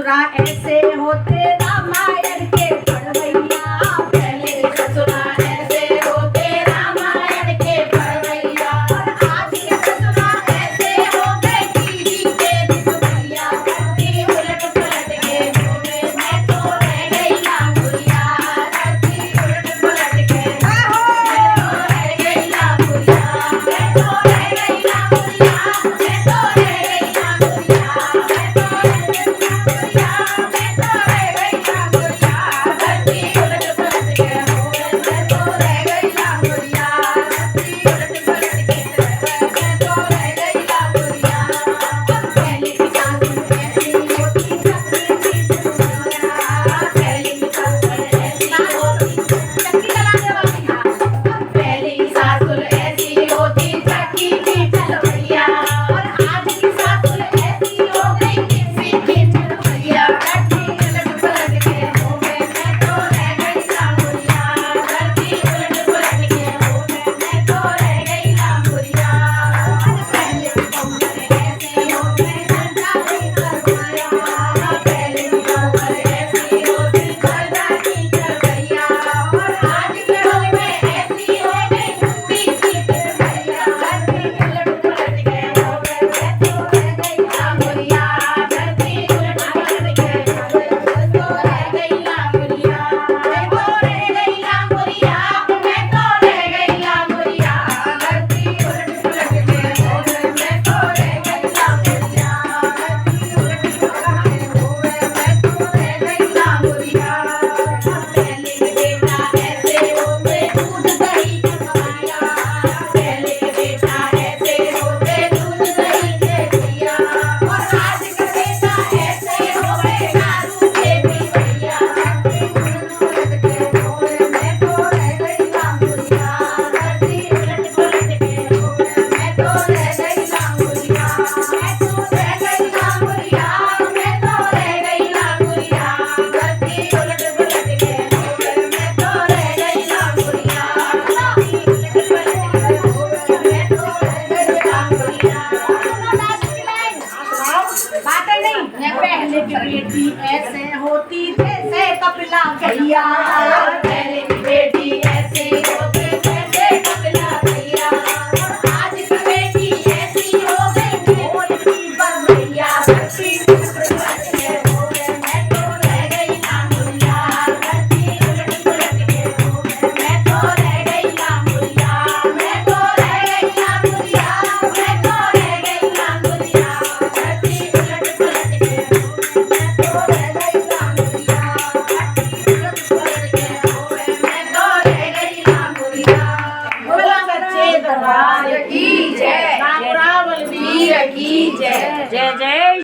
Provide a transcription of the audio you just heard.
ससुरा ऐसे होते रामायण के पढ़वैया। पहले ससुरा ऐसे होते रामायण के पढ़वैया। और आज के ससुरा ऐसे हो गए टीवी के दिखवैया। धरती उलट पलट के हो गए, मैं तो रह गई लांगुरिया। धरती उलट पलट के मैं तो रह गई लांगुरिया। मैं तो रह गई लांगुरिया। मैं तो रह गई लांगुरिया। मैं तो रह गई लांगुरिया। मैं तो रह गई लांगुरिया। धरती उलट पलट के हो गए, मैं तो रह गई लांगुरिया। धरती उलट पलट के मैं तो रह गई लांगुरिया। पहले की सास ऐसी होती चक्की की चलवैया। पहले की सास ऐसी होती चक्की चलाने वाली। पहले की सास ऐसी होती चक्की की चलवैया। और आज की सास ऐसी हो गई किसी की चलवैया। धरती उलट पलट के हो गए, मैं तो रह गई लांगुरिया। धरती उलट पलट के हो गए, मैं तो रह गई लांगुरिया। पहले की बहू ऐसे हो गए घरदारी करवैया। पहले की बहू ऐसी होती घरदारी करवैया। और आज की बहू ऐसी हो गई कुंडी की करवैया। धरती उलट पलट के हो गए, मैं तो रह गई लांगुरिया। धरती उलट पलट के हो गए, मैं तो रह गई लांगुरिया। मैं तो रह गई लांगुरिया। मैं तो रह गई लांगुरिया। धरती उलट पलट के हो गए, मैं तो रह गई लांगुरिया। धरती उलट पलट के हो गए, मैं तो रह गई लांगुरिया। पहले के बेटा ऐसे होते दूध दही के खवाया। पहले के बेटा ऐसे होते दूध दही के पिया। और आज के बेटा ऐसे हो गए दारू के पीवैया। धरती उलट पलट के हो गए, मैं तो रह गई लांगुरिया। धरती उलट पलट के हो गए, मैं तो रह गई लांगुरिया। मैं तो रह गई लांगुरिया। मैं तो रह गई लांगुरिया। धरती उलट पलट के हो गए, मैं तो रह गई लांगुरिया। धरती उलट पलट के हो गए, मैं तो रह गई लांगुरिया। बात है नहीं। पहले की बेटी ऐसे होती जैसे कपिला गैया।